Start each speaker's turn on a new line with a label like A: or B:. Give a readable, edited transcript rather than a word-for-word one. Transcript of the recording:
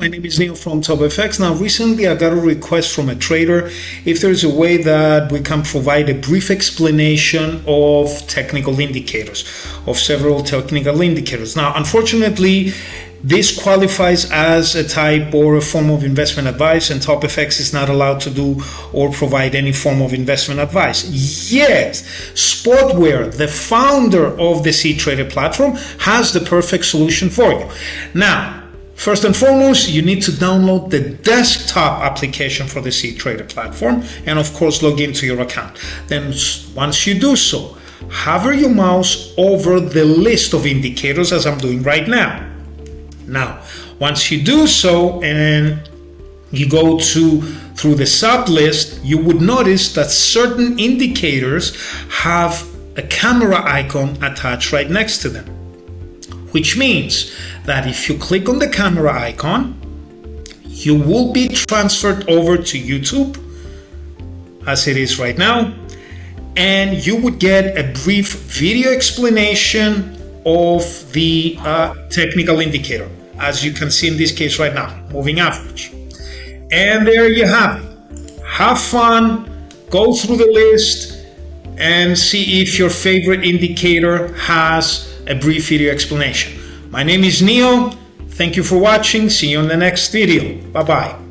A: my name is Neil from TopFX. Now, recently I got a request from a trader if there's a way that we can provide a brief explanation of technical indicators, of several technical indicators. Now, unfortunately, this qualifies as a type or a form of investment advice, and TopFX is not allowed to do or provide any form of investment advice. Yet, Spotware, the founder of the cTrader platform, has the perfect solution for you. Now, first and foremost, you need to download the desktop application for the cTrader platform and, of course, log into your account. Then, once you do so, hover your mouse over the list of indicators as I'm doing right now. Now, once you do so and you go through the sub list, you would notice that certain indicators have a camera icon attached right next to them, which means that if you click on the camera icon, you will be transferred over to YouTube as it is right now, and you would get a brief video explanation of the technical indicator, as you can see in this case right now, moving average. And there you have it. Have fun, go through the list and see if your favorite indicator has a brief video explanation. My name is Neil. Thank you for watching. See you in the next video. Bye-bye.